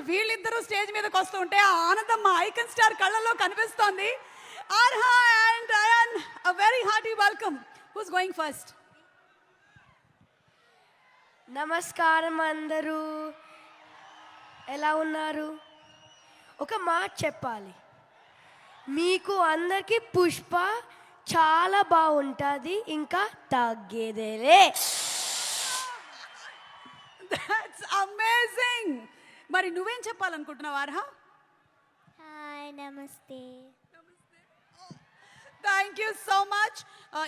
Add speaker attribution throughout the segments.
Speaker 1: వీళ్ళిద్దరూ స్టేజ్ మీదకి వస్తుంటే ఆ ఆనందం మా ఐకన్ స్టార్ కళ్ళల్లో కనిపిస్తోంది. Arha and Ayaan, a very hearty welcome. Who's going first?
Speaker 2: నమస్కారం అందరూ, ఎలా ఉన్నారు? ఒక మాట చెప్పాలి, మీకు అందరికీ పుష్ప చాలా బాగుంటుంది, ఇంకా తగ్గేదేలే.
Speaker 1: That's amazing. మరి నువ్వేం చెప్పాలనుకుంటున్నావు ఆర్హా?
Speaker 3: హాయ్, నమస్తే.
Speaker 1: Thank you so much.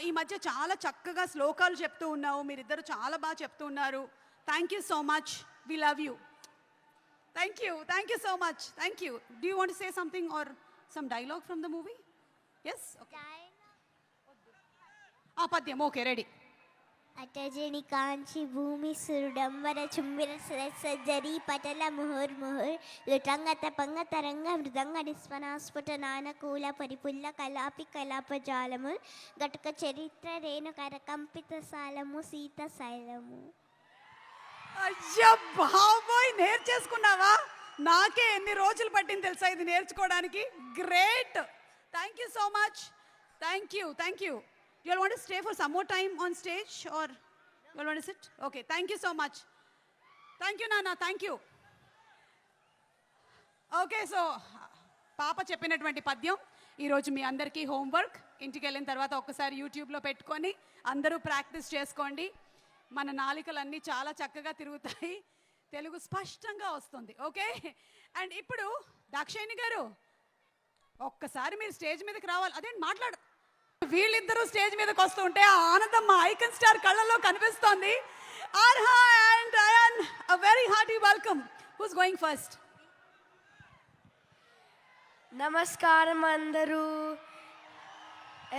Speaker 1: ఈ మధ్య చాలా చక్కగా శ్లోకాలు చెప్తూ ఉన్నావు, మీరిద్దరు చాలా బాగా చెప్తూ ఉన్నారు. Thank you so much, we love you. Thank you so much. Thank you. Do you want to say something or some dialogue from the movie? Yes, ఆ పద్యం ఓకే, రెడీ.
Speaker 3: అటజని కాంచి భూమి సురుడంబర చుంబిర సజ్జరి పటల ముహుర్ముహుర్ లుటంగత పంగ తరంగ మృదంగ నిస్వనాస్ఫుట నానకూల పరిపుల్ల కలాపి కలాపజాలము గటక చరిత్ర రేణుకర కంపిత సాలము సీత శైలము.
Speaker 1: అయ్యా బాబోయ్, నేర్చేసుకున్నావా? నాకే ఎన్ని రోజులు పట్టింది తెలుసా ఇది నేర్చుకోవడానికి. Great, thank you so much. Thank you. You all want to stay for some more time on stage or you all want to sit? Okay, thank you so much. Thank you, Nana, thank you. Okay, so పాప చెప్పినటువంటి పద్యం ఈరోజు మీ అందరికీ homework. ఇంటికి వెళ్ళిన తర్వాత ఒక్కసారి యూట్యూబ్లో పెట్టుకొని అందరూ ప్రాక్టీస్ చేసుకోండి. మన నాలికలన్నీ చాలా చక్కగా తిరుగుతాయి, తెలుగు స్పష్టంగా వస్తుంది. ఓకే, అండ్ ఇప్పుడు దాక్షాయిని గారు ఒక్కసారి మీరు స్టేజ్ మీదకి రావాలి. అదేంటి మాట్లాడు. వీళ్ళిద్దరూ స్టేజ్ మీదకి వస్తుంటే ఆ ఆనందం మా ఐకన్ స్టార్ కళ్ళల్లో కనిపిస్తోంది. Arha and Ayaan, a very hearty welcome. Who's going first?
Speaker 2: నమస్కారం అందరూ,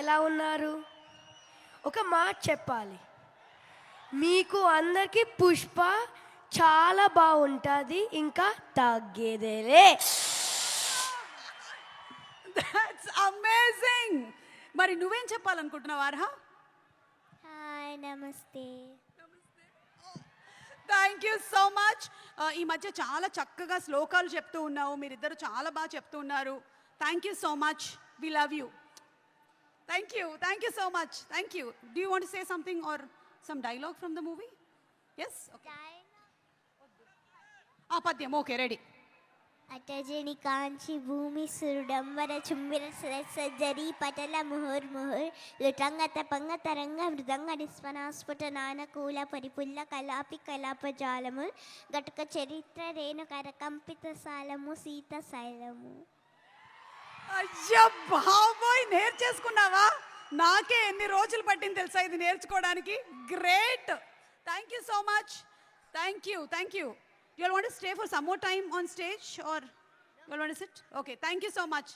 Speaker 2: ఎలా ఉన్నారు? ఒక మాట చెప్పాలి, మీకు అందరికీ పుష్ప చాలా బాగుంటుంది, ఇంకా తగ్గేదేలే.
Speaker 1: That's amazing. మరి నువ్వేం చెప్పాలనుకుంటున్నావు ఆర్హా?
Speaker 3: హాయ్, నమస్తే.
Speaker 1: Thank you so much. ఈ మధ్య చాలా చక్కగా శ్లోకాలు చెప్తూ ఉన్నావు, మీరిద్దరు చాలా బాగా చెప్తూ ఉన్నారు. Thank you so much, we love you. Thank you so much. Thank you. Do you want to say something or some dialogue from the movie? Yes, ఆ పద్యం ఓకే, రెడీ.
Speaker 3: అటజని కాంచి భూమి సురుడంబర చుంబిర సజ్జరి పటల ముహుర్ముహుర్ లుటంగత పంగ తరంగ మృదంగ నిస్వనాస్ఫుట నానకూల పరిపుల్ల కలాపి కలాపజాలము గటక చరిత్ర రేణుకర కంపిత సాలము సీత శైలము.
Speaker 1: అయ్యా బాబోయ్, నేర్చేసుకున్నావా? నాకే ఎన్ని రోజులు పట్టింది తెలుసా ఇది నేర్చుకోవడానికి. Great, thank you so much. Thank you. You all want to stay for some more time on stage or you all want to sit? Okay, thank you so much.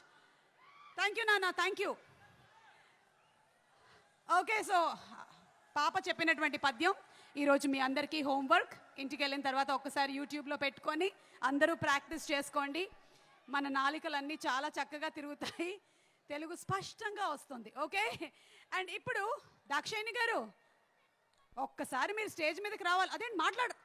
Speaker 1: Thank you, Nana, thank you. Okay, so పాప చెప్పినటువంటి పద్యం ఈరోజు మీ అందరికీ homework. ఇంటికి వెళ్ళిన తర్వాత ఒక్కసారి యూట్యూబ్లో పెట్టుకొని అందరూ ప్రాక్టీస్ చేసుకోండి. మన నాలికలన్నీ చాలా చక్కగా తిరుగుతాయి, తెలుగు స్పష్టంగా వస్తుంది. ఓకే, అండ్ ఇప్పుడు దాక్షాయిని గారు ఒక్కసారి మీరు స్టేజ్ మీదకి రావాలి. అదేంటి మాట్లాడు.